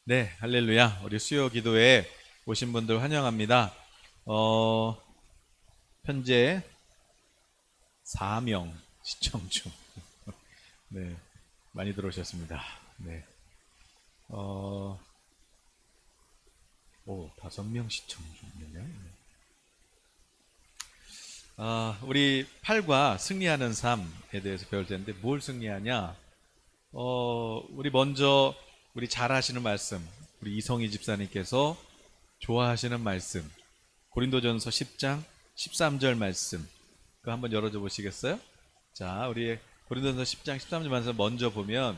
네, 할렐루야. 우리 수요 기도에 오신 분들 환영합니다. 어, 현재 4명 시청 중. 네, 많이 들어오셨습니다. 네, 어, 5명 시청 중이네요. 우리 8과 승리하는 삶에 대해서 배울 텐데, 뭘 승리하냐? 우리 먼저, 우리 잘 하시는 말씀, 우리 이성희 집사님께서 좋아하시는 말씀, 고린도전서 10장 13절 말씀, 그거 한번 열어줘 보시겠어요? 자, 우리 고린도전서 10장 13절 말씀 먼저 보면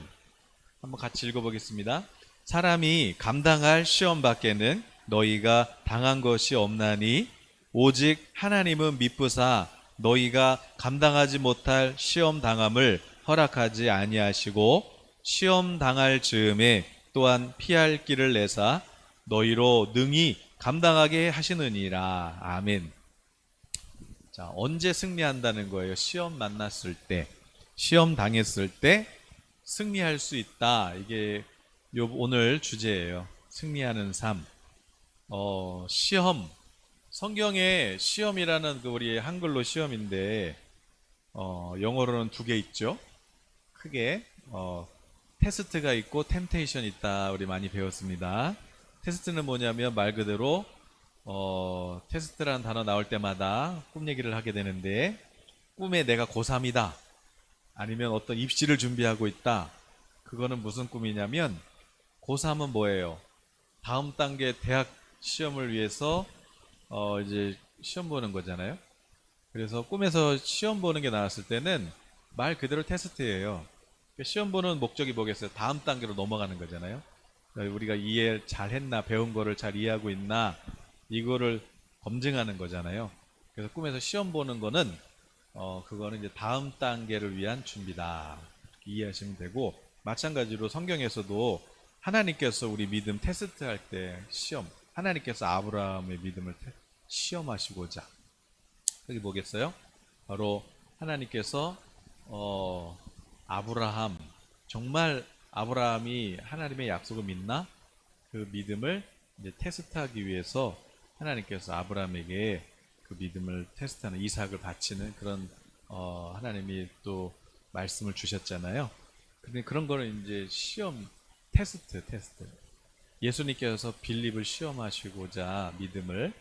한번 같이 읽어보겠습니다. 사람이 감당할 시험 밖에는 너희가 당한 것이 없나니 오직 하나님은 미쁘사 너희가 감당하지 못할 시험 당함을 허락하지 아니하시고 시험 당할 즈음에 또한 피할 길을 내사 너희로 능히 감당하게 하시느니라. 아멘. 자, 언제 승리한다는 거예요? 시험 만났을 때, 시험 당했을 때 승리할 수 있다. 이게 오늘 주제예요. 승리하는 삶. 시험. 성경에 시험이라는 그 우리 한글로 시험인데, 영어로는 두 개 있죠. 크게, 테스트가 있고 템테이션이 있다. 우리 많이 배웠습니다. 테스트는 뭐냐면 말 그대로 테스트라는 단어 나올 때마다 꿈 얘기를 하게 되는데, 꿈에 내가 고3이다. 아니면 어떤 입시를 준비하고 있다. 그거는 무슨 꿈이냐면, 고3은 뭐예요? 다음 단계 대학 시험을 위해서 이제 시험 보는 거잖아요. 그래서 꿈에서 시험 보는 게 나왔을 때는 말 그대로 테스트예요. 시험 보는 목적이 뭐겠어요? 다음 단계로 넘어가는 거잖아요. 우리가 이해 잘 했나, 배운 거를 잘 이해하고 있나, 이거를 검증하는 거잖아요. 그래서 꿈에서 시험 보는 거는, 그거는 이제 다음 단계를 위한 준비다. 이렇게 이해하시면 되고, 마찬가지로 성경에서도 하나님께서 우리 믿음 테스트할 때 시험, 하나님께서 아브라함의 믿음을 시험하시고자, 여기 뭐겠어요? 바로 하나님께서, 아브라함, 정말 아브라함이 하나님의 약속을 믿나? 그 믿음을 이제 테스트하기 위해서 하나님께서 아브라함에게 그 믿음을 테스트하는 이삭을 바치는 그런 하나님이 또 말씀을 주셨잖아요. 근데 그런 거는 이제 시험, 테스트. 예수님께서 빌립을 시험하시고자 믿음을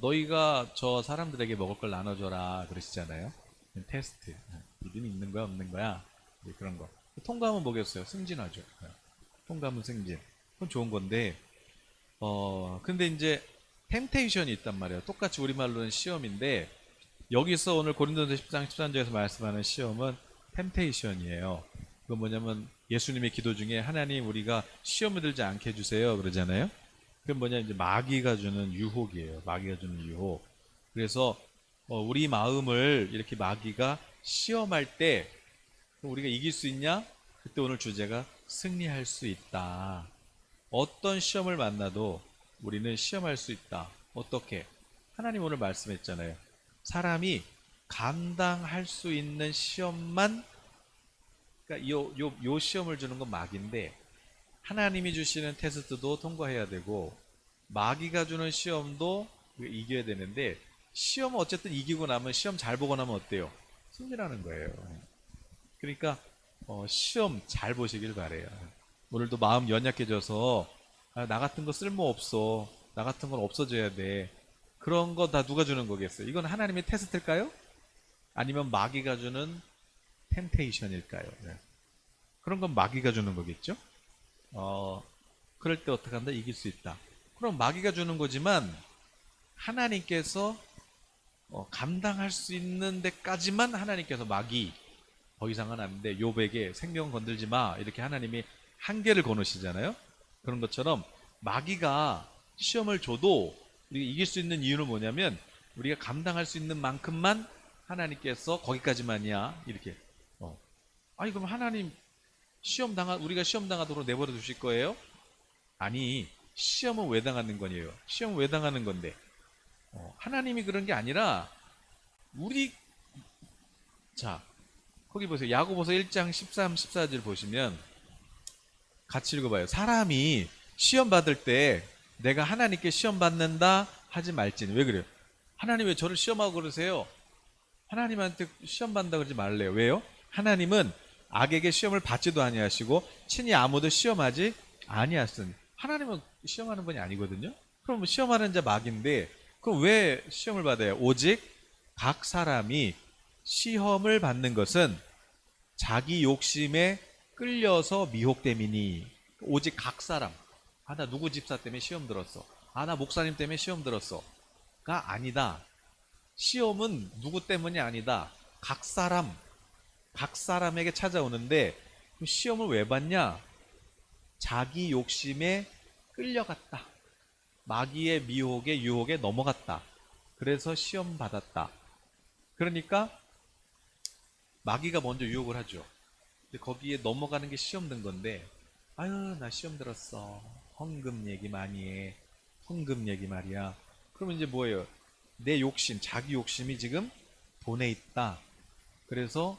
너희가 저 사람들에게 먹을 걸 나눠줘라 그러시잖아요. 테스트. 믿음이 있는 거야 없는 거야 그런 거. 통과하면 뭐겠어요? 승진하죠. 통과하면 승진. 그건 좋은 건데 근데 이제 템테이션이 있단 말이에요. 똑같이 우리말로는 시험인데 여기서 오늘 고린도전서 10장 13절에서 말씀하는 시험은 템테이션이에요. 그건 뭐냐면 예수님의 기도 중에 하나님 우리가 시험을 들지 않게 해주세요 그러잖아요. 그건 뭐냐 이제 마귀가 주는 유혹이에요. 마귀가 주는 유혹. 그래서 우리 마음을 이렇게 마귀가 시험할 때 우리가 이길 수 있냐? 그때 오늘 주제가 승리할 수 있다. 어떤 시험을 만나도 우리는 시험할 수 있다. 어떻게? 하나님 오늘 말씀했잖아요. 사람이 감당할 수 있는 시험만, 그러니까 요 시험을 주는 건 마귀인데, 하나님이 주시는 테스트도 통과해야 되고, 마귀가 주는 시험도 이겨야 되는데, 시험은 어쨌든 이기고 나면 시험 잘 보고 나면 어때요? 승리라는 거예요. 그러니까 시험 잘 보시길 바래요. 오늘도 마음 연약해져서 나 같은 거 쓸모 없어. 나 같은 건 없어져야 돼. 그런 거 다 누가 주는 거겠어요? 이건 하나님의 테스트일까요? 아니면 마귀가 주는 템테이션일까요? 네. 그런 건 마귀가 주는 거겠죠? 그럴 때 어떻게 한다? 이길 수 있다. 그럼 마귀가 주는 거지만 하나님께서 감당할 수 있는 데까지만 하나님께서 마귀 더 이상은 안 돼. 욥에게 생명 건들지 마. 이렇게 하나님이 한계를 거놓으시잖아요. 그런 것처럼 마귀가 시험을 줘도 우리가 이길 수 있는 이유는 뭐냐면 우리가 감당할 수 있는 만큼만 하나님께서 거기까지만이야. 이렇게. 아니 그럼 하나님 우리가 시험 당하도록 내버려 두실 거예요? 아니 시험은 왜 당하는 거예요? 시험은 왜 당하는 건데? 하나님이 그런 게 아니라 우리 자 거기 보세요. 야고보서 1장 13, 14절 보시면 같이 읽어봐요. 사람이 시험 받을 때 내가 하나님께 시험 받는다 하지 말지는. 왜 그래요? 하나님 왜 저를 시험하고 그러세요? 하나님한테 시험 받는다 그러지 말래요. 왜요? 하나님은 악에게 시험을 받지도 아니하시고 친히 아무도 시험하지 아니하시니. 하나님은 시험하는 분이 아니거든요. 그럼 시험하는 자 막인데 그럼 왜 시험을 받아요? 오직 각 사람이 시험을 받는 것은 자기 욕심에 끌려서 미혹됨이니. 오직 각 사람. 아, 나 누구 집사 때문에 시험 들었어. 아, 나 목사님 때문에 시험 들었어. 가 아니다. 시험은 누구 때문이 아니다. 각 사람에게 찾아오는데 그 시험을 왜 받냐? 자기 욕심에 끌려갔다. 마귀의 미혹에 유혹에 넘어갔다. 그래서 시험 받았다. 그러니까 마귀가 먼저 유혹을 하죠. 근데 거기에 넘어가는 게 시험 든 건데, 아유, 나 시험 들었어. 헌금 얘기 많이 해. 헌금 얘기 말이야. 그러면 이제 뭐예요? 내 욕심, 자기 욕심이 지금 돈에 있다. 그래서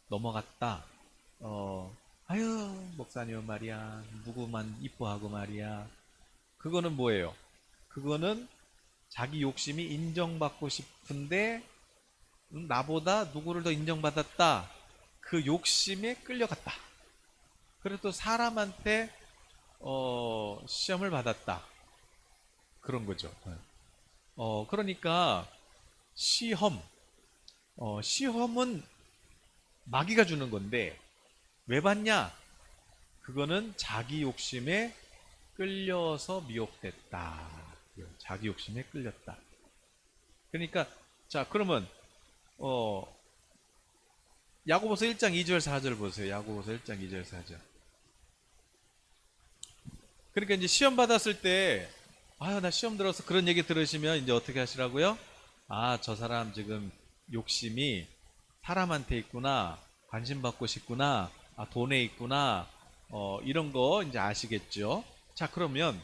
넘어갔다. 아유, 목사님 말이야. 누구만 이뻐하고 말이야. 그거는 뭐예요? 그거는 자기 욕심이 인정받고 싶은데, 나보다 누구를 더 인정받았다. 그 욕심에 끌려갔다. 그래서 또 사람한테 시험을 받았다. 그런 거죠. 그러니까 시험, 시험은 마귀가 주는 건데 왜 받냐? 그거는 자기 욕심에 끌려서 미혹됐다. 자기 욕심에 끌렸다. 그러니까 자 그러면 어, 야고보서 1장 2절 4절 보세요. 야고보서 1장 2절 4절. 그러니까 이제 시험 받았을 때, 아, 나 시험 들어서 그런 얘기 들으시면 이제 어떻게 하시라고요? 아, 저 사람 지금 욕심이 사람한테 있구나, 관심 받고 싶구나, 아, 돈에 있구나, 이런 거 이제 아시겠죠? 자, 그러면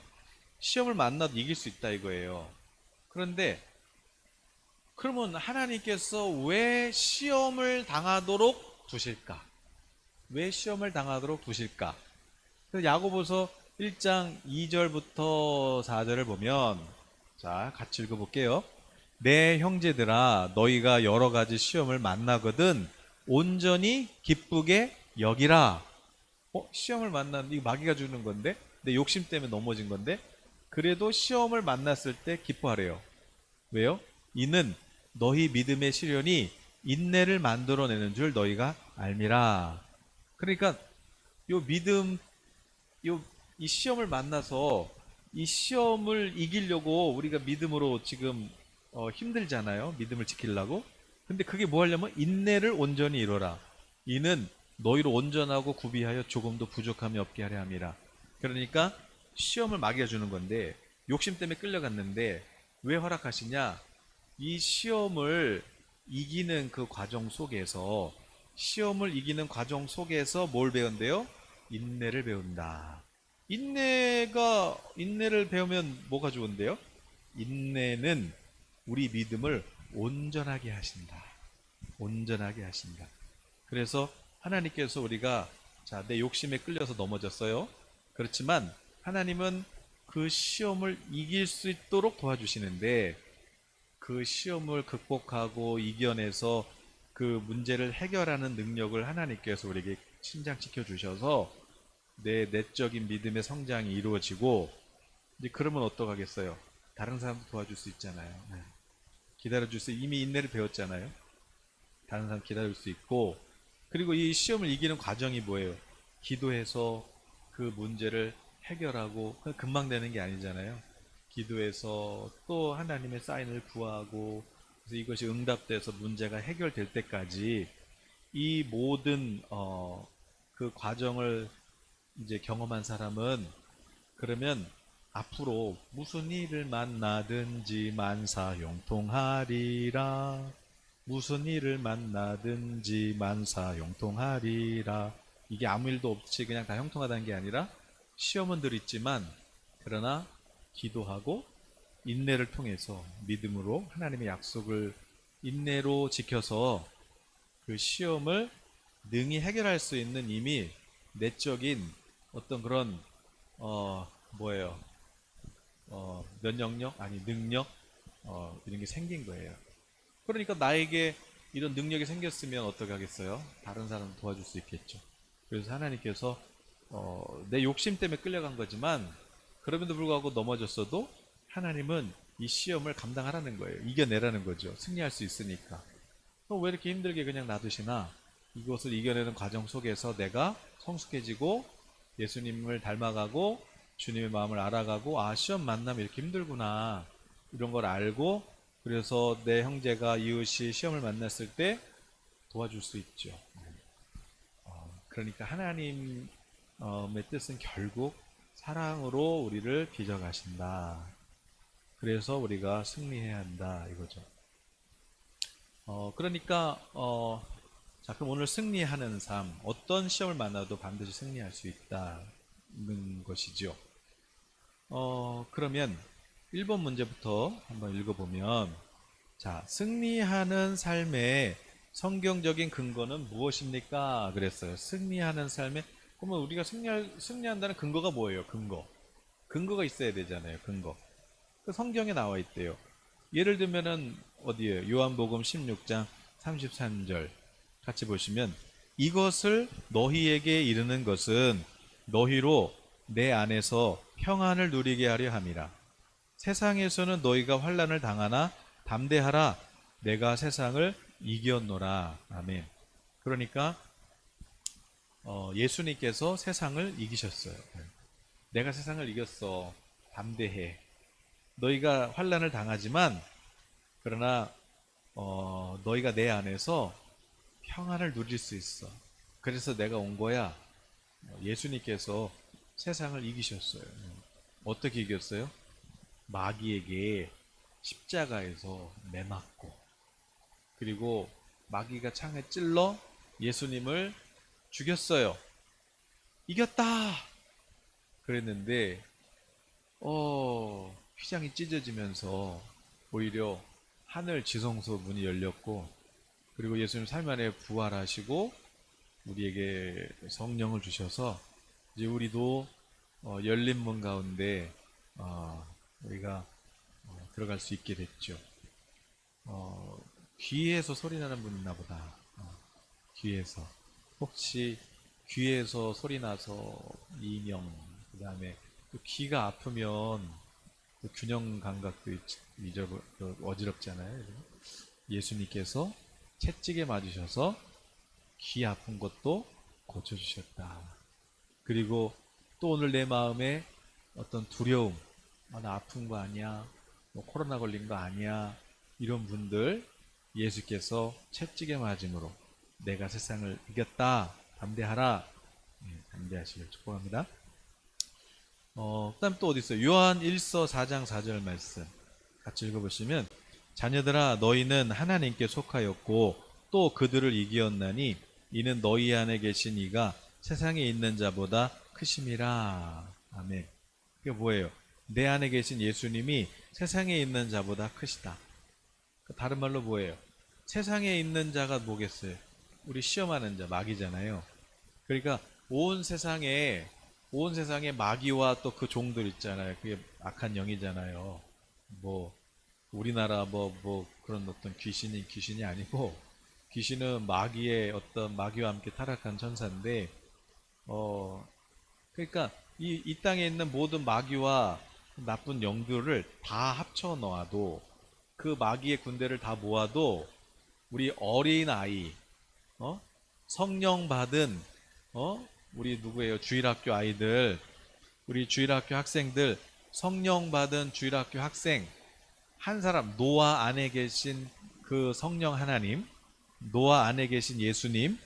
시험을 만나도 이길 수 있다 이거예요. 그런데 그러면 하나님께서 왜 시험을 당하도록 두실까? 왜 시험을 당하도록 두실까? 그래서 야고보서 1장 2절부터 4절을 보면, 자, 같이 읽어볼게요. 내 형제들아, 너희가 여러 가지 시험을 만나거든 온전히 기쁘게 여기라. 시험을 만났는데 이거 마귀가 주는 건데 내 욕심 때문에 넘어진 건데 그래도 시험을 만났을 때 기뻐하래요. 왜요? 이는 너희 믿음의 시련이 인내를 만들어내는 줄 너희가 알미라. 그러니까 요 믿음, 이 시험을 만나서 이 시험을 이기려고 우리가 믿음으로 지금 힘들잖아요. 믿음을 지키려고. 근데 그게 뭐 하려면 인내를 온전히 이뤄라. 이는 너희로 온전하고 구비하여 조금도 부족함이 없게 하려 함이라. 그러니까 시험을 마귀가 주는 건데 욕심 때문에 끌려갔는데 왜 허락하시냐? 이 시험을 이기는 그 과정 속에서 시험을 이기는 과정 속에서 뭘 배운대요? 인내를 배운다. 인내를 배우면 뭐가 좋은데요? 인내는 우리 믿음을 온전하게 하신다. 온전하게 하신다. 그래서 하나님께서 우리가 자, 내 욕심에 끌려서 넘어졌어요. 그렇지만 하나님은 그 시험을 이길 수 있도록 도와주시는데 그 시험을 극복하고 이겨내서 그 문제를 해결하는 능력을 하나님께서 우리에게 신장시켜 주셔서 내 내적인 믿음의 성장이 이루어지고 이제 그러면 어떡하겠어요? 다른 사람도 도와줄 수 있잖아요. 네. 기다려줄 수 이미 인내를 배웠잖아요. 다른 사람 기다릴 수 있고 그리고 이 시험을 이기는 과정이 뭐예요? 기도해서 그 문제를 해결하고 금방 되는 게 아니잖아요. 기도해서 또 하나님의 사인을 구하고 그래서 이것이 응답돼서 문제가 해결될 때까지 이 모든 그 과정을 이제 경험한 사람은 그러면 앞으로 무슨 일을 만나든지 만사형통하리라. 무슨 일을 만나든지 만사형통하리라. 이게 아무 일도 없이 그냥 다 형통하다는 게 아니라 시험은 늘 있지만 그러나 기도하고 인내를 통해서 믿음으로 하나님의 약속을 인내로 지켜서 그 시험을 능히 해결할 수 있는 이미 내적인 어떤 그런 뭐예요? 면역력, 아니 능력, 이런 게 생긴 거예요. 그러니까 나에게 이런 능력이 생겼으면 어떻게 하겠어요? 다른 사람 도와줄 수 있겠죠. 그래서 하나님께서 내 욕심 때문에 끌려간 거지만 그럼에도 불구하고 넘어졌어도 하나님은 이 시험을 감당하라는 거예요. 이겨내라는 거죠. 승리할 수 있으니까. 왜 이렇게 힘들게 그냥 놔두시나? 이것을 이겨내는 과정 속에서 내가 성숙해지고 예수님을 닮아가고 주님의 마음을 알아가고 시험 만나면 이렇게 힘들구나 이런 걸 알고 그래서 내 형제가 이웃이 시험을 만났을 때 도와줄 수 있죠. 그러니까 하나님의 뜻은 결국 사랑으로 우리를 빚어가신다. 그래서 우리가 승리해야 한다 이거죠. 그러니까 자, 그럼 오늘 승리하는 삶, 어떤 시험을 만나도 반드시 승리할 수 있다는 것이죠. 그러면 1번 문제부터 한번 읽어보면, 자, 승리하는 삶의 성경적인 근거는 무엇입니까? 그랬어요. 승리하는 삶의, 그러면 우리가 승리한다는 근거가 뭐예요? 근거가 있어야 되잖아요. 근거. 그 성경에 나와 있대요. 예를 들면은, 어디에요? 요한복음 16장 33절. 같이 보시면 이것을 너희에게 이르는 것은 너희로 내 안에서 평안을 누리게 하려 함이라. 세상에서는 너희가 환난을 당하나 담대하라. 내가 세상을 이겼노라. 아멘. 그러니까 예수님께서 세상을 이기셨어요. 내가 세상을 이겼어. 담대해. 너희가 환난을 당하지만 그러나 너희가 내 안에서 평안을 누릴 수 있어. 그래서 내가 온 거야. 예수님께서 세상을 이기셨어요. 어떻게 이겼어요? 마귀에게 십자가에서 매맞고 그리고 마귀가 창에 찔러 예수님을 죽였어요. 이겼다! 그랬는데 휘장이 찢어지면서 오히려 하늘 지성소 문이 열렸고 그리고 예수님 삶 안에 부활하시고 우리에게 성령을 주셔서 이제 우리도 열린 문 가운데 우리가 들어갈 수 있게 됐죠. 귀에서 소리 나는 분 있나 보다. 귀에서 혹시 귀에서 소리 나서 이명 그 다음에 귀가 아프면 균형 감각도 어지럽잖아요. 예수님께서 채찍에 맞으셔서 귀 아픈 것도 고쳐주셨다. 그리고 또 오늘 내 마음에 어떤 두려움, 나 아픈 거 아니야, 코로나 걸린 거 아니야, 이런 분들 예수께서 채찍에 맞음으로 내가 세상을 이겼다, 담대하라, 담대하시길 축복합니다. 그 다음 또 어디 있어요? 요한 1서 4장 4절 말씀 같이 읽어보시면 자녀들아 너희는 하나님께 속하였고 또 그들을 이기었나니 이는 너희 안에 계신 이가 세상에 있는 자보다 크심이라. 아멘. 그게 뭐예요? 내 안에 계신 예수님이 세상에 있는 자보다 크시다. 다른 말로 뭐예요? 세상에 있는 자가 뭐겠어요? 우리 시험하는 자, 마귀잖아요. 그러니까 온 세상에 마귀와 또 그 종들 있잖아요. 그게 악한 영이잖아요. 우리나라 그런 어떤 귀신이 아니고 귀신은 마귀의 어떤 마귀와 함께 타락한 천사인데 그러니까 이 땅에 있는 모든 마귀와 나쁜 영들을 다 합쳐 놓아도 그 마귀의 군대를 다 모아도 우리 어린 아이 성령 받은 우리 누구예요? 주일학교 아이들, 우리 주일학교 학생들, 성령 받은 주일학교 학생 한 사람, 노아 안에 계신 그 성령 하나님, 노아 안에 계신 예수님,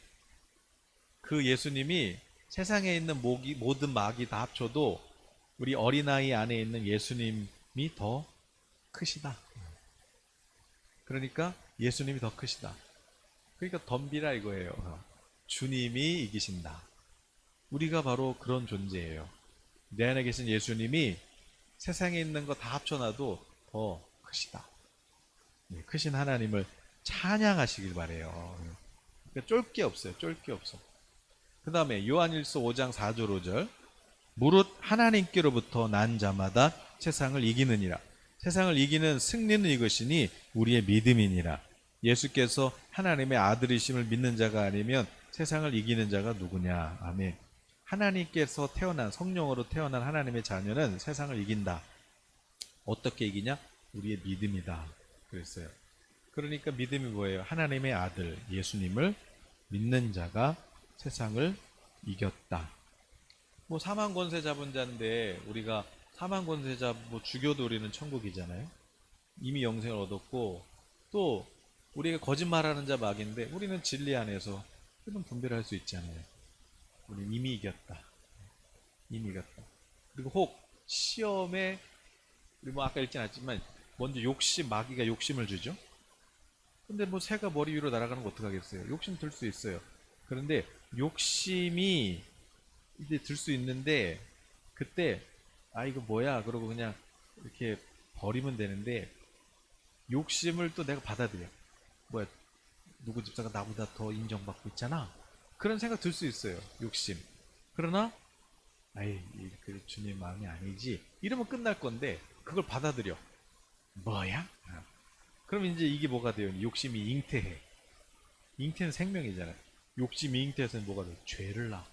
그 예수님이 세상에 있는 모든 마귀 다 합쳐도 우리 어린아이 안에 있는 예수님이 더 크시다. 그러니까 예수님이 더 크시다. 그러니까 덤비라 이거예요. 주님이 이기신다. 우리가 바로 그런 존재예요. 내 안에 계신 예수님이 세상에 있는 거 다 합쳐놔도 더 크시다. 크신 하나님을 찬양하시길 바래요. 그러니까 쫄 게 없어요. 쫄 게 없어. 그 다음에 요한일서 5장 4절 5절 무릇 하나님께로부터 난 자마다 세상을 이기느니라. 세상을 이기는 승리는 이것이니 우리의 믿음이니라. 예수께서 하나님의 아들이심을 믿는 자가 아니면 세상을 이기는 자가 누구냐. 아멘. 하나님께서 태어난 성령으로 태어난 하나님의 자녀는 세상을 이긴다. 어떻게 이기냐? 우리의 믿음이다. 그랬어요. 그러니까 믿음이 뭐예요? 하나님의 아들 예수님을 믿는 자가 세상을 이겼다. 뭐 사망 권세 잡은 자인데 우리가 사망 권세 잡고 죽여도 우리는 천국이잖아요. 이미 영생을 얻었고 또 우리가 거짓말하는 자 막인데 우리는 진리 안에서 그런 분별을 할 수 있잖아요. 우리는 이미 이겼다. 이미 이겼다. 그리고 혹 시험에 우리 뭐 아까 읽진 않았지만 먼저 욕심, 마귀가 욕심을 주죠. 근데 뭐 새가 머리 위로 날아가는 거 어떡하겠어요? 욕심 들 수 있어요. 그런데 욕심이 이제 들 수 있는데 그때 아 이거 뭐야 그러고 그냥 이렇게 버리면 되는데 욕심을 또 내가 받아들여. 뭐야 누구 집사가 나보다 더 인정받고 있잖아. 그런 생각 들 수 있어요. 욕심. 그러나 아이 그 주님 마음이 아니지 이러면 끝날 건데 그걸 받아들여. 뭐야? 그럼 이제 이게 뭐가 돼요? 욕심이 잉태해. 잉태는 생명이잖아요. 욕심이 잉태해서 뭐가 돼요? 죄를 낳아.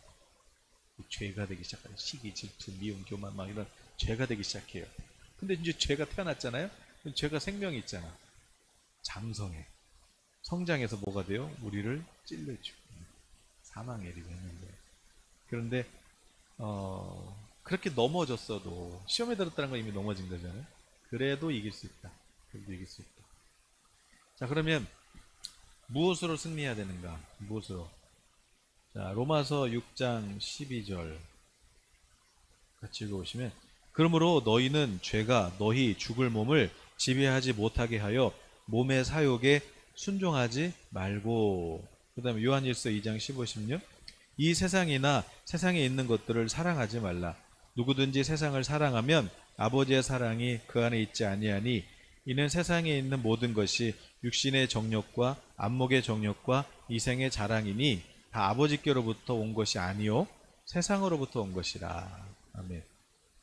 죄가 되기 시작하요. 시기, 질투, 미움, 교만 막 이런 죄가 되기 시작해요. 근데 이제 죄가 태어났잖아요. 그럼 죄가 생명이 있잖아. 장성해. 성장해서 뭐가 돼요? 우리를 찔러주고 사망에 이르는 거예요. 그런데 그렇게 넘어졌어도 시험에 들었다는 건 이미 넘어진 거잖아요. 그래도 이길 수 있다. 그래도 이길 수 있다. 자, 그러면 무엇으로 승리해야 되는가? 무엇으로? 자, 로마서 6장 12절 같이 읽어보시면 그러므로 너희는 죄가 너희 죽을 몸을 지배하지 못하게 하여 몸의 사욕에 순종하지 말고 그 다음에 요한일서 2장 15, 16 이 세상이나 세상에 있는 것들을 사랑하지 말라. 누구든지 세상을 사랑하면 아버지의 사랑이 그 안에 있지 아니하니 이는 세상에 있는 모든 것이 육신의 정욕과 안목의 정욕과 이생의 자랑이니 다 아버지께로부터 온 것이 아니요 세상으로부터 온 것이라. 아멘.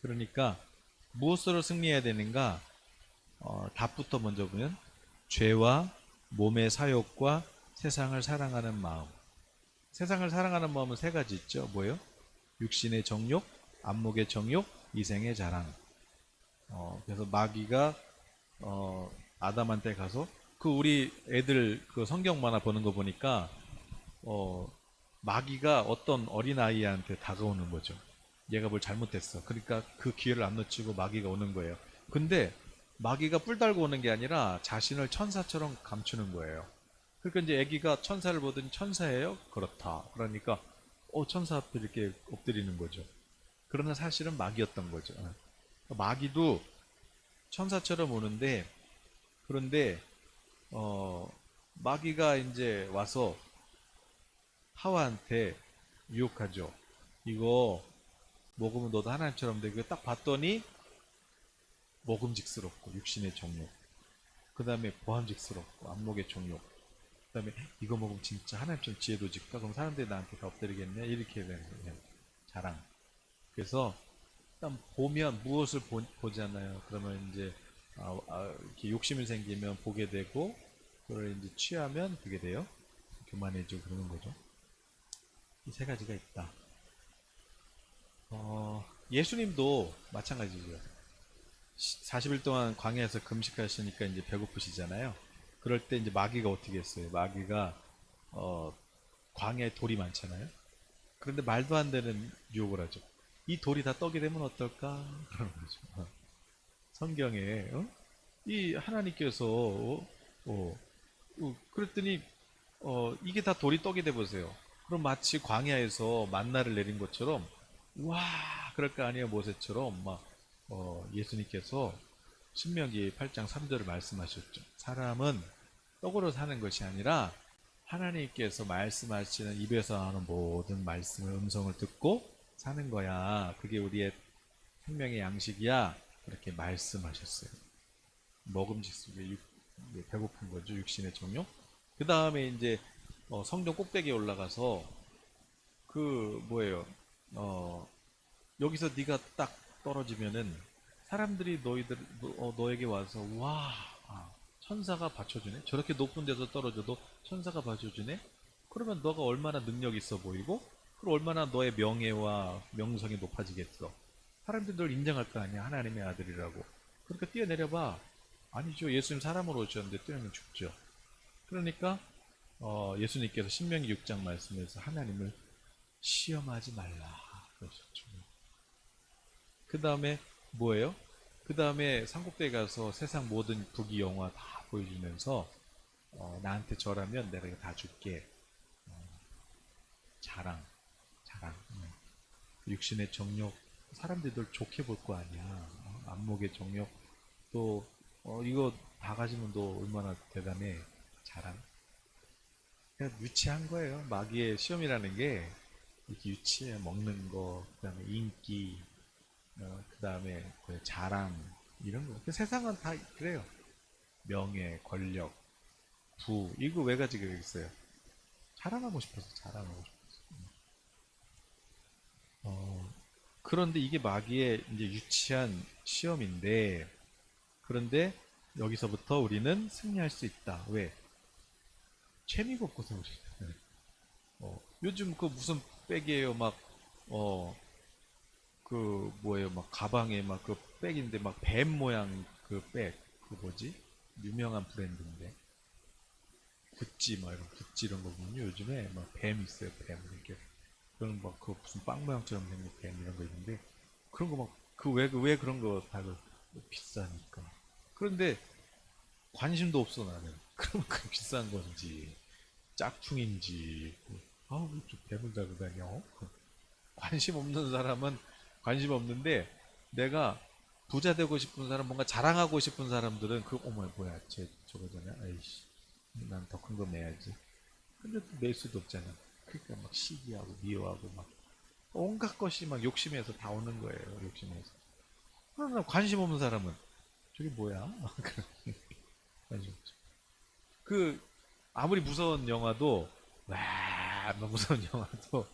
그러니까 무엇으로 승리해야 되는가? 답부터 먼저 보면 죄와 몸의 사욕과 세상을 사랑하는 마음. 세상을 사랑하는 마음은 세 가지 있죠. 뭐예요? 육신의 정욕, 안목의 정욕, 이생의 자랑. 그래서 마귀가 아담한테 가서 그 우리 애들 그 성경 만화 보는 거 보니까 마귀가 어떤 어린아이한테 다가오는 거죠. 얘가 뭘 잘못했어. 그러니까 그 기회를 안 놓치고 마귀가 오는 거예요. 근데 마귀가 뿔 달고 오는 게 아니라 자신을 천사처럼 감추는 거예요. 그러니까 이제 아기가 천사를 보더니 천사예요? 그렇다. 그러니까 천사 앞에 이렇게 엎드리는 거죠. 그러나 사실은 마귀였던 거죠. 마귀도 천사처럼 오는데 그런데 마귀가 이제 와서 하와한테 유혹하죠. 이거 먹으면 너도 하나님처럼 돼. 그거 딱 봤더니 먹음직스럽고 육신의 정욕. 그 다음에 보암직스럽고 안목의 정욕. 그 다음에 이거 먹으면 진짜 하나님처럼 지혜도 짓까? 그럼 사람들이 나한테 다 엎드리겠네? 이렇게 되는 거예요. 자랑. 그래서 일단 보면 무엇을 보잖아요. 그러면 이제 이렇게 욕심이 생기면 보게 되고 그걸 이제 취하면 그게 돼요. 교만해지고 그러는 거죠. 이 세 가지가 있다. 예수님도 마찬가지죠. 40일 동안 광야에서 금식하시니까 이제 배고프시잖아요. 그럴 때 이제 마귀가 어떻게 했어요? 마귀가 광야에 돌이 많잖아요. 그런데 말도 안 되는 유혹을 하죠. 이 돌이 다 떡이 되면 어떨까? 그러는 거죠. 성경에 이 하나님께서 그랬더니 이게 다 돌이 떡이 돼 보세요. 그럼 마치 광야에서 만나를 내린 것처럼 와 그럴 거 아니에요. 모세처럼 막 예수님께서 신명기 8장 3절을 말씀하셨죠. 사람은 떡으로 사는 것이 아니라 하나님께서 말씀하시는 입에서 나오는 모든 말씀을 음성을 듣고 사는 거야. 그게 우리의 생명의 양식이야. 그렇게 말씀하셨어요. 먹음직스럽게 배고픈 거죠. 육신의 정욕. 그 다음에 이제 성전 꼭대기에 올라가서 그 뭐예요? 여기서 네가 딱 떨어지면은 사람들이 너에게 와서 와, 천사가 받쳐주네. 저렇게 높은 데서 떨어져도 천사가 받쳐주네. 그러면 너가 얼마나 능력 있어 보이고, 그리고 얼마나 너의 명예와 명성이 높아지겠어. 사람들이 널 인정할 거 아니야. 하나님의 아들이라고. 그러니까 뛰어내려봐. 아니죠. 예수님 사람으로 오셨는데 뛰어내면 죽죠. 그러니까 예수님께서 신명기 6장 말씀에서 하나님을 시험하지 말라 그러셨죠. 그 다음에 뭐예요? 그 다음에 산꼭대에 가서 세상 모든 부귀 영화 다 보여주면서 나한테 절하면 내가 이거 다 줄게. 자랑, 자랑. 육신의 정욕, 사람들이 널 좋게 볼 거 아니야. 안목의 정욕, 또 이거 다 가지면 너 얼마나 대단해. 자랑. 그냥 유치한 거예요. 마귀의 시험이라는 게 이렇게 유치해. 먹는 거, 그 다음에 인기, 그 다음에 자랑, 이런 거. 세상은 다 그래요. 명예, 권력, 부, 이거 왜 가지고 있어요? 자랑하고 싶어서, 자랑하고 싶어서. 그런데 이게 마귀의 이제 유치한 시험인데, 그런데 여기서부터 우리는 승리할 수 있다. 왜? 재미가 없고서 우리. 요즘 그 무슨 백이에요, 막, 그 뭐예요, 막 가방에 막 그 백인데 막 뱀 모양 그 백, 그 뭐지? 유명한 브랜드인데. 구찌 막 이런 구찌 이런 거 보면 요즘에 막 뱀 있어요, 뱀 이렇게. 그런 막 그 무슨 빵 모양처럼 생긴 뱀 이런 거 있는데 그런 거 막 그 왜 그런 거 다 비싸니까. 그런데 관심도 없어 나는. 그럼 그 비싼 건지 짝퉁인지 아우 좀 뱀을 달고 다녀. 관심 없는 사람은 관심 없는데 내가 부자 되고 싶은 사람, 뭔가 자랑하고 싶은 사람들은 그 어머 뭐야 쟤 저거잖아. 아이씨 난 더 큰 거 내야지. 근데 또 낼 수도 없잖아. 그러니까 막 시기하고 미워하고 막 온갖 것이 막 욕심에서 다 오는 거예요. 욕심에서. 그러나 관심 없는 사람은 저게 뭐야? 관심 없죠. 그 아무리 무서운 영화도 와 무서운 영화도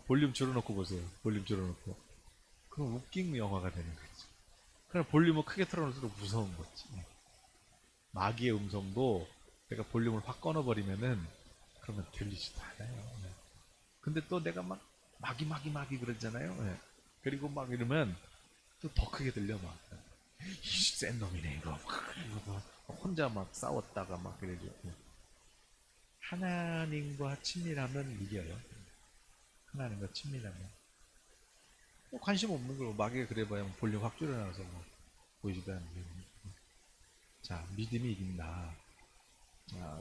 볼륨 줄여놓고 보세요. 볼륨 줄여놓고. 그럼 웃긴 영화가 되는 거죠. 그냥 볼륨을 크게 틀어놓을수록 무서운 거지. 마귀의 음성도 내가 볼륨을 확 끊어버리면은 그러면 들리지도 않아요. 네. 근데 또 내가 막 마귀 그러잖아요. 네. 그리고 막 이러면 또 더 크게 들려 막. 이센 놈이네 이거. 막 혼자 막 싸웠다가 막 그래죠. 네. 하나님과 친밀하면 이겨요. 하나님과 친밀하면. 뭐 관심 없는 걸 마귀가 그래봐야 볼륨 확 줄여놔서 뭐 보이지도 않는 게. 자, 믿음이 이긴다.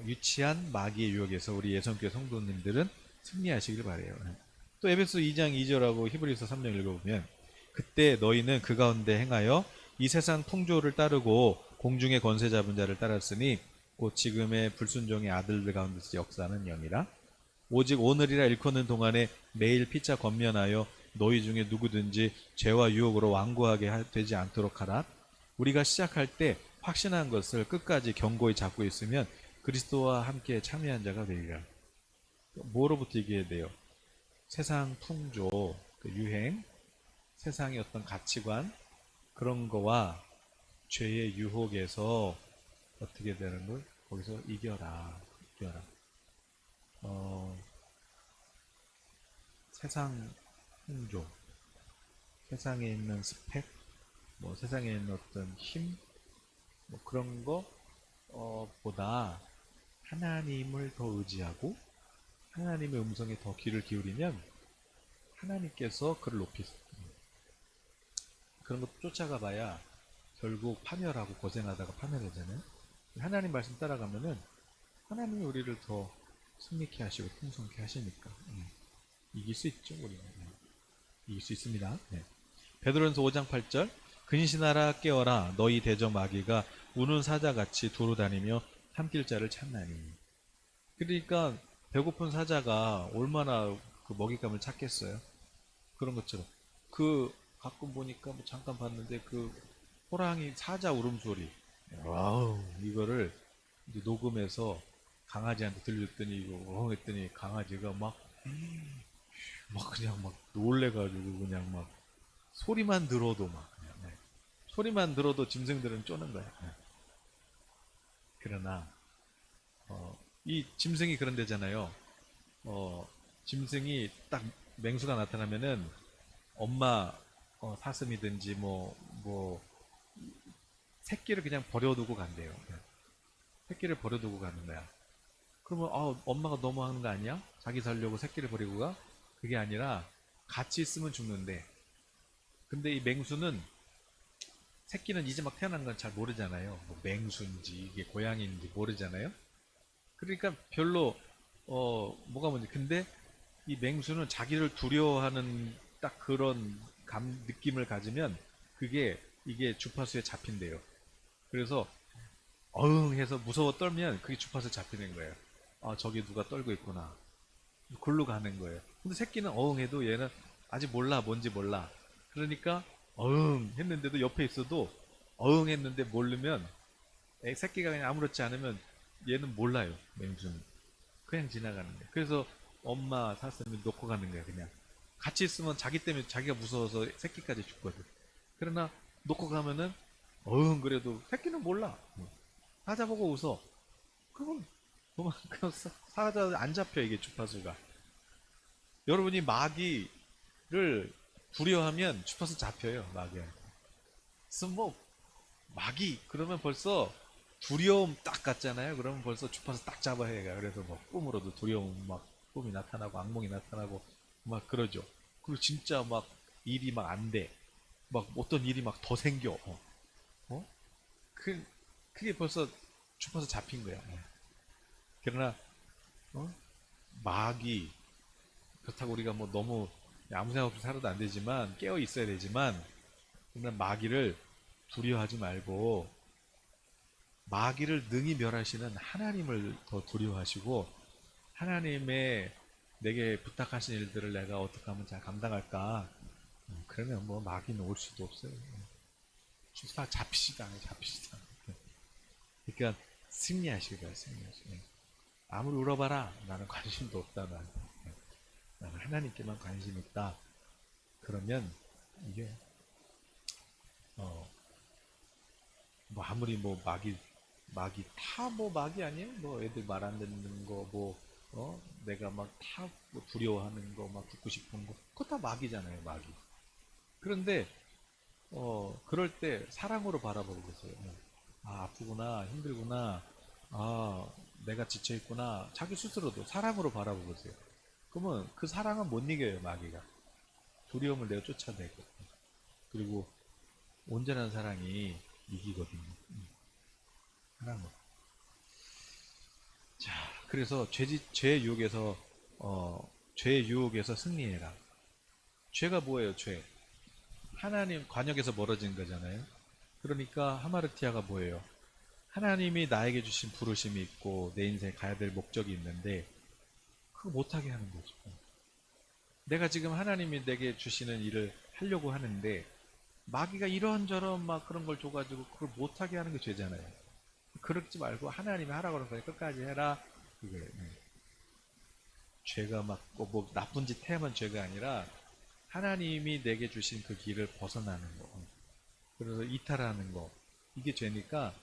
유치한 마귀의 유혹에서 우리 예성교회 성도님들은 승리하시길 바래요. 또 에베소 2장 2절하고 히브리서 3장 읽어보면 그때 너희는 그 가운데 행하여 이 세상 풍조를 따르고 공중의 권세 잡은 자를 따랐으니 곧 지금의 불순종의 아들들 가운데서 역사하는 영이라 오직 오늘이라 일컫는 동안에 매일 피차 권면하여 너희 중에 누구든지 죄와 유혹으로 완고하게 되지 않도록 하라. 우리가 시작할 때 확신한 것을 끝까지 견고히 잡고 있으면 그리스도와 함께 참여한 자가 되리라. 뭐로부터 이겨야 돼요? 세상 풍조, 그 유행, 세상의 어떤 가치관 그런 거와 죄의 유혹에서 어떻게 되는 걸 거기서 이겨라. 이겨라. 세상 풍조, 세상에 있는 스펙, 뭐 세상에 있는 어떤 힘, 뭐 그런 거 보다 하나님을 더 의지하고 하나님의 음성에 더 귀를 기울이면 하나님께서 그를 높이세요. 그런 거 쫓아가 봐야 결국 파멸하고 고생하다가 파멸하잖아요. 하나님 말씀 따라가면은 하나님이 우리를 더 승리케 하시고 풍성케 하시니까 이길 수 있죠. 우리는 이길 수 있습니다. 네. 베드로전서 5장 8절 근신하라 깨어라 너희 대적 마귀가 우는 사자같이 두루 다니며 삼킬 자를 찾나니. 그러니까 배고픈 사자가 얼마나 그 먹잇감을 찾겠어요. 그런 것처럼 그 가끔 보니까 뭐 잠깐 봤는데 그 호랑이 사자 울음소리 와우 이거를 이제 녹음해서 강아지한테 들렸더니 이거 했더니 강아지가 막 그냥 막 놀래가지고 그냥 막 소리만 들어도 막 그냥 소리만 들어도 짐승들은 쪼는 거야. 그러나 이 짐승이 그런 데잖아요. 어, 짐승이 딱 맹수가 나타나면은 엄마 사슴이든지 뭐 새끼를 그냥 버려두고 간대요. 새끼를 버려두고 가는 거야. 그러면 엄마가 너무하는 거 아니야? 자기 살려고 새끼를 버리고 가? 그게 아니라 같이 있으면 죽는데. 근데 이 맹수는 새끼는 이제 막 태어난 건 잘 모르잖아요. 뭐 맹수인지 이게 고양이인지 모르잖아요. 그러니까 별로 뭐가 뭔지. 근데 이 맹수는 자기를 두려워하는 딱 그런 느낌을 가지면 그게 이게 주파수에 잡힌대요. 그래서 어흥 해서 무서워 떨면 그게 주파수에 잡히는 거예요. 아, 저기 누가 떨고 있구나. 글로 가는 거예요. 근데 새끼는 어흥 해도 얘는 아직 몰라, 뭔지 몰라. 그러니까 어흥 했는데도 옆에 있어도 어흥 했는데 모르면 새끼가 그냥 아무렇지 않으면 얘는 몰라요. 맹수는. 그냥 지나가는 거예요. 그래서 엄마 사슴이 놓고 가는 거예요. 그냥. 같이 있으면 자기 때문에 자기가 무서워서 새끼까지 죽거든. 그러나 놓고 가면은 어흥 그래도 새끼는 몰라. 사자 보고 웃어. 그건 그만큼 사자 안 잡혀 이게 주파수가. 여러분이 마귀를 두려워하면 주파수 잡혀요. 마귀한테. 그래서 뭐 마귀 그러면 벌써 두려움 딱 같잖아요. 그러면 벌써 주파수 딱 잡아야 해요. 그래서 뭐 꿈으로도 두려움 막 꿈이 나타나고 악몽이 나타나고 막 그러죠. 그리고 진짜 막 일이 막 안 돼. 막 어떤 일이 막 더 생겨. 어? 그 그게 벌써 주파수 잡힌 거야. 그러나 어? 마귀 그렇다고 우리가 뭐 너무 아무 생각 없이 살아도 안 되지만 깨어 있어야 되지만 그러나 마귀를 두려워하지 말고 마귀를 능히 멸하시는 하나님을 더 두려워하시고 하나님의 내게 부탁하신 일들을 내가 어떻게 하면 잘 감당할까? 그러면 뭐 마귀는 올 수도 없어요. 주사 잡히지도 않아요. 잡히지도 않아요. 그러니까 승리하시기 바랍니다. 승리하시기. 아무리 울어봐라. 나는 관심도 없다. 나는 하나님께만 관심 있다. 그러면 이게 뭐 아무리 뭐 마귀 다 뭐 마귀 아니에요? 뭐 애들 말 안 듣는 거 뭐 내가 막 다 뭐 두려워하는 거 막 듣고 싶은 거 그거 다 마귀잖아요. 마귀. 그런데 그럴 때 사랑으로 바라보고 계세요. 아, 아프구나, 힘들구나, 아, 내가 지쳐있구나, 자기 스스로도 사랑으로 바라보고 계세요. 그러면 그 사랑은 못 이겨요, 마귀가. 두려움을 내가 쫓아내고. 그리고 온전한 사랑이 이기거든요. 사랑으로. 자, 그래서 죄 유혹에서, 죄 유혹에서 승리해라. 죄가 뭐예요, 죄? 하나님 관역에서 멀어진 거잖아요. 그러니까 하마르티아가 뭐예요? 하나님이 나에게 주신 부르심이 있고 내 인생에 가야 될 목적이 있는데 그거 못하게 하는 거죠. 내가 지금 하나님이 내게 주시는 일을 하려고 하는데 마귀가 이런저런 막 그런 걸 줘가지고 그걸 못하게 하는 게 죄잖아요. 그러지 말고 하나님이 하라고 그런 거니까 끝까지 해라. 그게 죄가 막 뭐 나쁜 짓 해야만 죄가 아니라 하나님이 내게 주신 그 길을 벗어나는 거. 그래서 이탈하는 거. 이게 죄니까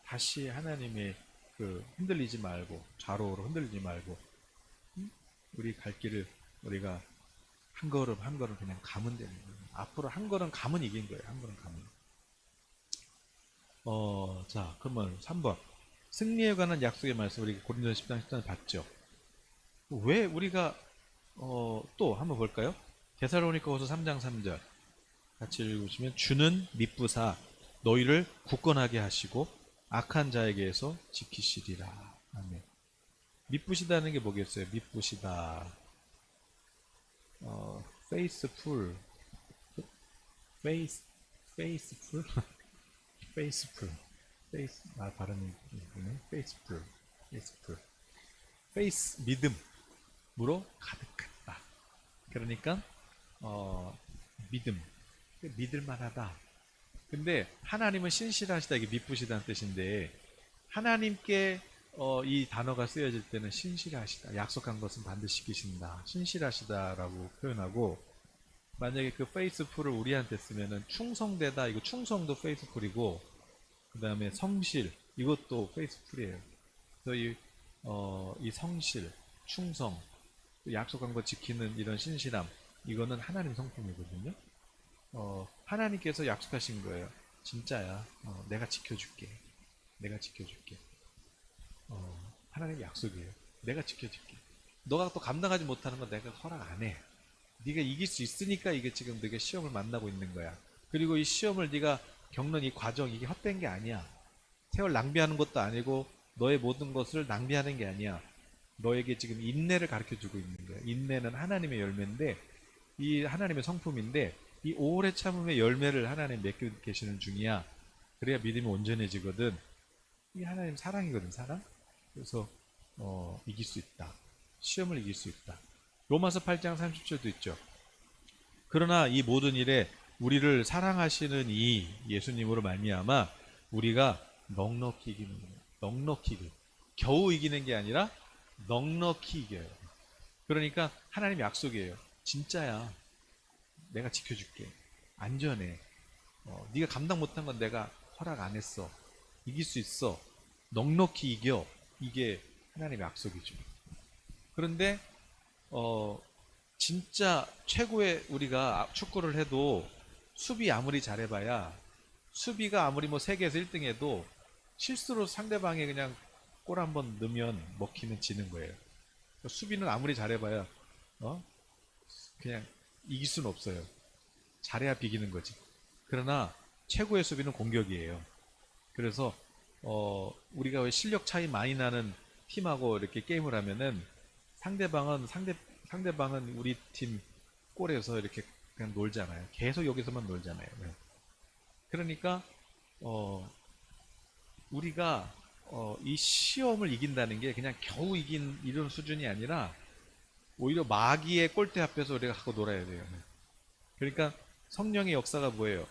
다시 하나님의 그 흔들리지 말고 좌로우로 흔들리지 말고 우리 갈 길을 우리가 한 걸음 한 걸음 그냥 가면 되는 거예요. 앞으로 한 걸음 가면 이긴 거예요. 한 걸음 가면. 자, 그러면 3번. 승리에 관한 약속의 말씀 우리 고린도서 10장 10장 봤죠. 왜 우리가 또 한번 볼까요? 데살로니가후서 3장 3절 같이 읽으시면 주는 미쁘사 너희를 굳건하게 하시고 악한 자에게서 지키시리라. 아멘. 미쁘시다는 게 뭐겠어요? 미쁘시다. 페이스풀, 페이스, 페이스풀, 페이스풀, 발음이 있네. 페이스풀, 페이스풀, 페이스 믿음으로 가득하다. 그러니까 믿음, 믿을만하다. 근데 하나님은 신실하시다 이게 미쁘시다는 뜻인데 하나님께 이 단어가 쓰여질 때는 신실하시다. 약속한 것은 반드시 지키신다. 신실하시다라고 표현하고 만약에 그 페이스풀을 우리한테 쓰면은 충성되다, 이거 충성도 페이스풀이고, 그 다음에 성실, 이것도 페이스풀이에요. 그래서 이 성실, 충성, 약속한 거 지키는 이런 신실함, 이거는 하나님 성품이거든요. 하나님께서 약속하신 거예요. 진짜야. 내가 지켜줄게. 내가 지켜줄게. 하나님 약속이에요. 내가 지켜줄게. 너가 또 감당하지 못하는 건 내가 허락 안 해. 네가 이길 수 있으니까 이게 지금 네가 시험을 만나고 있는 거야. 그리고 이 시험을 네가 겪는 이 과정, 이게 헛된 게 아니야. 세월 낭비하는 것도 아니고 너의 모든 것을 낭비하는 게 아니야. 너에게 지금 인내를 가르쳐 주고 있는 거야. 인내는 하나님의 열매인데, 이 하나님의 성품인데, 이 오래 참음의 열매를 하나님 맺고 계시는 중이야. 그래야 믿음이 온전해지거든. 이게 하나님 사랑이거든, 사랑. 그래서 이길 수 있다. 시험을 이길 수 있다. 로마서 8장 30절도 있죠. 그러나 이 모든 일에 우리를 사랑하시는 이 예수님으로 말미암아 우리가 넉넉히 이기는 거예요. 넉넉히 이겨. 겨우 이기는 게 아니라 넉넉히 이겨요. 그러니까 하나님 약속이에요. 진짜야. 내가 지켜줄게. 안전해. 네가 감당 못한 건 내가 허락 안 했어. 이길 수 있어. 넉넉히 이겨. 이게 하나님의 약속이죠. 그런데 진짜 최고의, 우리가 축구를 해도 수비 아무리 잘해봐야, 수비가 아무리 뭐 세계에서 1등 해도 실수로 상대방이 그냥 골 한번 넣으면 먹히면 지는 거예요. 그러니까 수비는 아무리 잘해봐야 어? 그냥 이길 수는 없어요. 잘해야 비기는 거지. 그러나 최고의 수비는 공격이에요. 그래서 우리가 왜 실력 차이 많이 나는 팀하고 이렇게 게임을 하면은 상대방은 우리 팀 골에서 이렇게 그냥 놀잖아요. 계속 여기서만 놀잖아요. 네. 그러니까 우리가 이 시험을 이긴다는 게 그냥 겨우 이긴 이런 수준이 아니라 오히려 마귀의 골대 앞에서 우리가 갖고 놀아야 돼요. 네. 그러니까 성령의 역사가 뭐예요?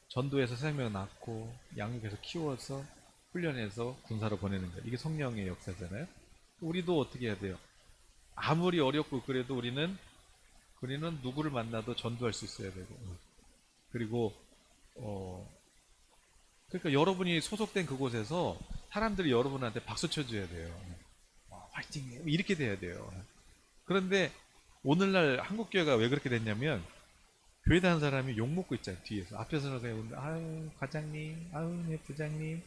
전도에서 생명 낳고 양육해서 키워서 훈련해서 군사로 보내는 거. 이게 성령의 역사잖아요. 우리도 어떻게 해야 돼요? 아무리 어렵고 그래도 우리는 누구를 만나도 전도할 수 있어야 되고. 그리고 어 그러니까 여러분이 소속된 그곳에서 사람들이 여러분한테 박수 쳐줘야 돼요. 화이팅! 이렇게 돼야 돼요. 그런데 오늘날 한국교회가 왜 그렇게 됐냐면, 교회 다는 사람이 욕 먹고 있잖아요. 뒤에서. 앞에서는 그냥 아유 과장님, 아유 네 부장님,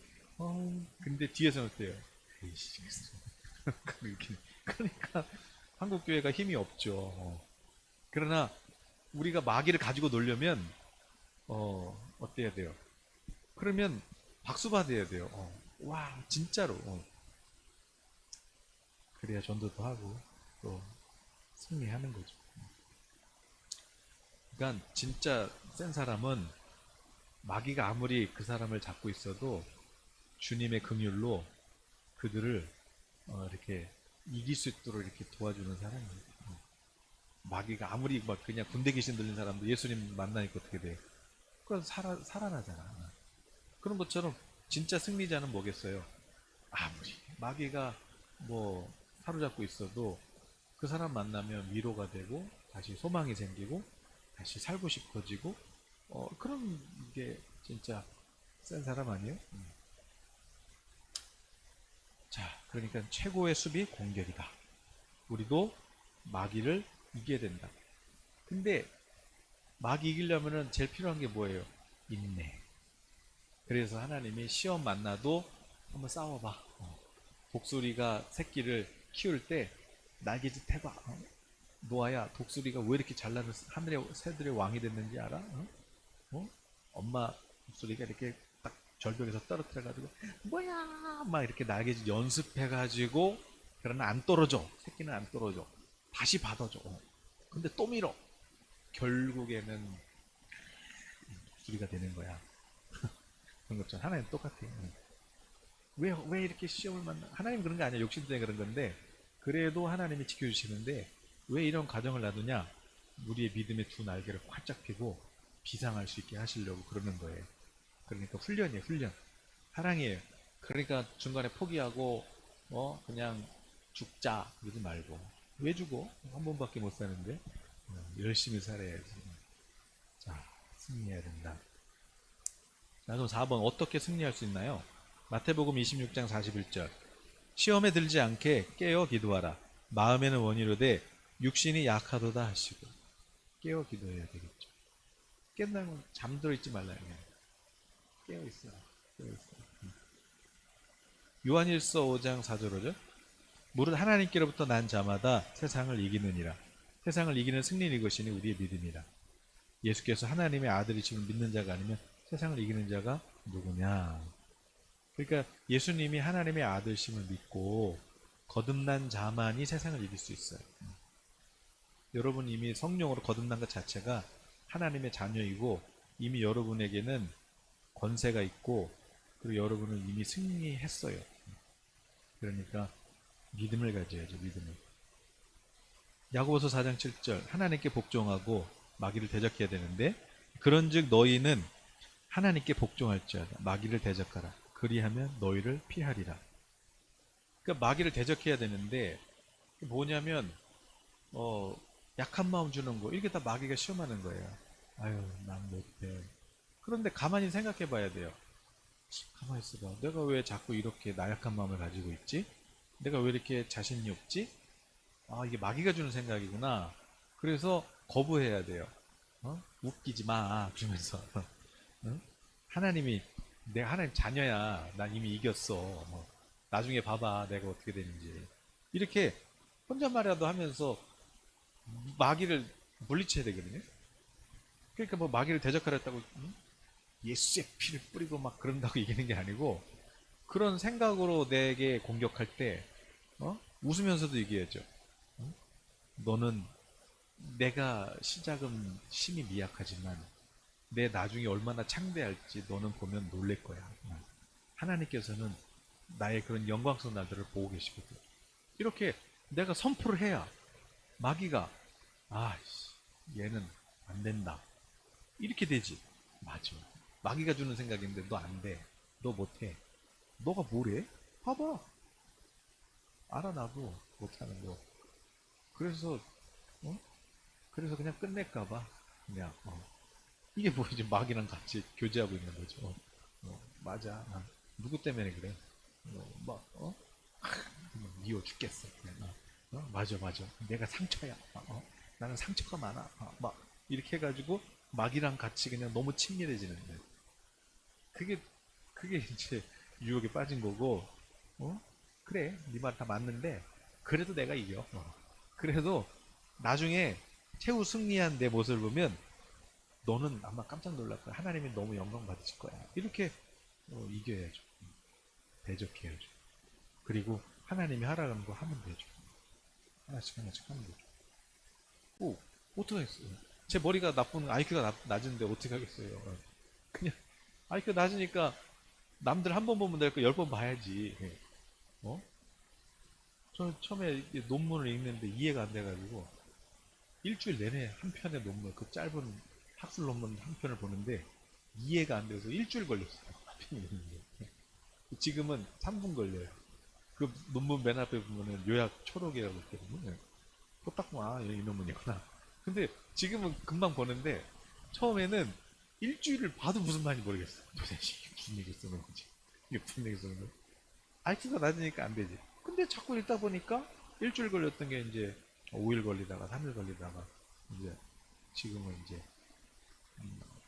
근데 뒤에서는 어때요? 에이씨, 이렇게. 그러니까 한국 교회가 힘이 없죠. 그러나 우리가 마귀를 가지고 놀려면 어때야 돼요? 그러면 박수 받아야 돼요. 와 진짜로. 그래야 전도도 하고 또 승리하는 거죠. 그러니까 진짜 센 사람은 마귀가 아무리 그 사람을 잡고 있어도 주님의 긍휼로 그들을 이렇게 이길 수 있도록 이렇게 도와주는 사람이에요. 마귀가 아무리 막 그냥 군대 귀신 들린 사람도 예수님 만나니까 어떻게 돼요? 그건 살아나잖아. 그런 것처럼 진짜 승리자는 뭐겠어요? 아무리 마귀가 뭐 사로잡고 있어도 그 사람 만나면 위로가 되고 다시 소망이 생기고 다시 살고 싶어지고 그런 게 진짜 센 사람 아니에요? 자, 그러니까 최고의 수비 공격이다. 우리도 마귀를 이겨야 된다. 근데 마귀 이기려면은 제일 필요한 게 뭐예요? 인내. 그래서 하나님이 시험 만나도 한번 싸워봐. 독수리가 새끼를 키울 때 날개짓 해봐. 노아야, 독수리가 왜 이렇게 잘나는 하늘의 새들의 왕이 됐는지 알아? 어? 엄마 독수리가 이렇게 딱 절벽에서 떨어뜨려가지고 뭐야 막 이렇게 날개짓 연습해가지고, 그러나 안 떨어져. 새끼는 안 떨어져. 다시 받아줘. 근데 또 밀어. 결국에는 독수리가 되는 거야. 그런 것처럼 하나님 똑같아요. 왜 이렇게 시험을 만나? 하나님 그런 거 아니야. 욕심 때문에 그런 건데, 그래도 하나님이 지켜주시는데 왜 이런 가정을 놔두냐? 우리의 믿음의 두 날개를 활짝 펴고 비상할 수 있게 하시려고 그러는 거예요. 그러니까 훈련이에요, 훈련. 사랑이에요. 그러니까 중간에 포기하고 그냥 죽자 그러지 말고. 왜 죽어? 한 번밖에 못 사는데 열심히 살아야지. 자, 승리해야 된다. 자, 그럼 4번 어떻게 승리할 수 있나요? 마태복음 26장 41절. 시험에 들지 않게 깨어 기도하라. 마음에는 원이로되 육신이 약하도다 하시고. 깨어 기도해야 되겠죠. 깬다면 잠들어 있지 말라요. 깨어 있어. 깨어 있어. 요한일서 5장 4절 5절. 무릇 하나님께로부터 난 자마다 세상을 이기느니라. 세상을 이기는 승리는 이것이니 우리의 믿음이라. 예수께서 하나님의 아들이심을 믿는 자가 아니면 세상을 이기는 자가 누구냐. 그러니까 예수님이 하나님의 아들심을 믿고 거듭난 자만이 세상을 이길 수 있어요. 여러분 이미 성령으로 거듭난 것 자체가 하나님의 자녀이고 이미 여러분에게는 권세가 있고 그리고 여러분은 이미 승리했어요. 그러니까 믿음을 가져야죠. 믿음을. 야고보서 4장 7절 하나님께 복종하고 마귀를 대적해야 되는데 그런즉 너희는 하나님께 복종할지어다 마귀를 대적하라 그리하면 너희를 피하리라. 그러니까 마귀를 대적해야 되는데 뭐냐면 약한 마음 주는 거 이게 다 마귀가 시험하는 거예요. 아유 난 못해. 그런데 가만히 생각해 봐야 돼요. 가만히 있어봐. 내가 왜 자꾸 이렇게 나약한 마음을 가지고 있지? 내가 왜 이렇게 자신이 없지? 아 이게 마귀가 주는 생각이구나. 그래서 거부해야 돼요. 웃기지 마 그러면서 하나님이 내가 하나님 자녀야. 난 이미 이겼어. 나중에 봐봐 내가 어떻게 되는지. 이렇게 혼잣말이라도 하면서 마귀를 물리쳐야 되거든요. 그러니까 뭐 마귀를 대적하려 했다고 예수의 피를 뿌리고 막 그런다고 이기는 게 아니고 그런 생각으로 내게 공격할 때 웃으면서도 얘기해야죠. 너는 내가 시작은 심히 미약하지만 내 나중에 얼마나 창대할지 너는 보면 놀랄 거야. 하나님께서는 나의 그런 영광스러운 날들을 보고 계시거든. 이렇게 내가 선포를 해야 마귀가 얘는 안 된다. 이렇게 되지. 맞아. 마귀가 주는 생각인데 너 안 돼. 너 못해. 너가 뭐래? 봐봐. 알아 나도 못하는 거. 그래서 그래서 그냥 끝낼까봐 그냥 이게 뭐 이제 마귀랑 같이 교제하고 있는 거죠. 맞아. 누구 때문에 그래? 미워 죽겠어. 그냥, 맞아, 맞아. 내가 상처야. 나는 상처가 많아. 막 이렇게 해가지고 마귀랑 같이 그냥 너무 친밀해지는 거예요. 그게 그게 이제 유혹에 빠진 거고, 그래, 네 말 다 맞는데 그래도 내가 이겨. 그래도 나중에 최후 승리한 내 모습을 보면 너는 아마 깜짝 놀랄 거야. 하나님이 너무 영광 받으실 거야. 이렇게 이겨야죠. 대적해야죠. 그리고 하나님이 하라는 거 하면 되죠. 하나씩 하나씩 하면 되죠. 어떻게 하겠어요? 제 머리가 나쁜 IQ가 낮은데 어떻게 하겠어요? 그냥 IQ가 낮으니까 남들 한 번 보면 될 거 10번 봐야지. 어? 저 처음에 논문을 읽는데 이해가 안 돼가지고 일주일 내내 한 편의 논문, 그 짧은 학술 논문 한 편을 보는데 이해가 안 돼서 일주일 걸렸어요. 지금은 3분 걸려요. 그 논문 맨 앞에 보면은 요약 초록이라고 있거든요. 그거 딱 보면 이 논문이구나. 근데 지금은 금방 보는데 처음에는 일주일을 봐도 무슨 말인지 모르겠어. 도대체 이게 무슨 얘기 쓰는 건지. 이게 무슨 얘기 쓰는 건지. IQ가 낮으니까 안 되지. 근데 자꾸 읽다 보니까 일주일 걸렸던 게 이제 5일 걸리다가 3일 걸리다가 이제 지금은 이제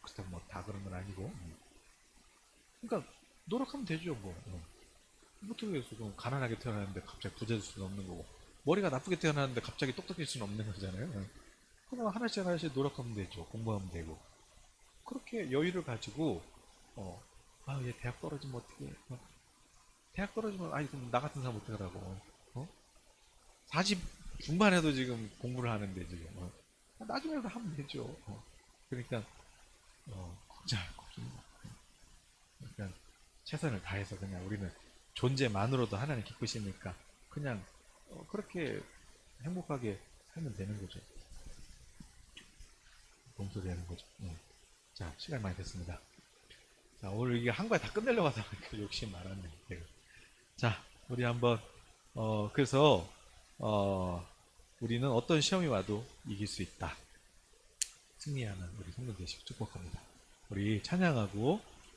그렇다고 뭐 다 그런 건 아니고 그러니까 노력하면 되죠 뭐. 어떻게 해서 그럼 가난하게 태어났는데 갑자기 부자 될 수는 없는 거고 머리가 나쁘게 태어났는데 갑자기 똑똑해질 수는 없는 거잖아요. 그럼 하나씩 하나씩 노력하면 되죠. 공부하면 되고 그렇게 여유를 가지고 얘 대학 떨어지면 어떻게 대학 떨어지면 그럼 나 같은 사람 어떻게 하라고 40 중반에도 지금 공부를 하는데 지금 나중에도 하면 되죠. 그러니까 걱정 마. 그러니까 최선을 다해서 그냥 우리는 존재만으로도 하나님 기쁘시니까 그냥 그렇게 행복하게 살면 되는 거죠. 몸소리 하는 거죠. 자, 시간 많이 됐습니다. 자, 오늘 이게 한 거에 다 끝내려고 하다 보니까 욕심 많았네. 내가. 자, 우리 한번 그래서 우리는 어떤 시험이 와도 이길 수 있다. 승리하는 우리 성도 되시길 축복합니다. 우리 찬양하고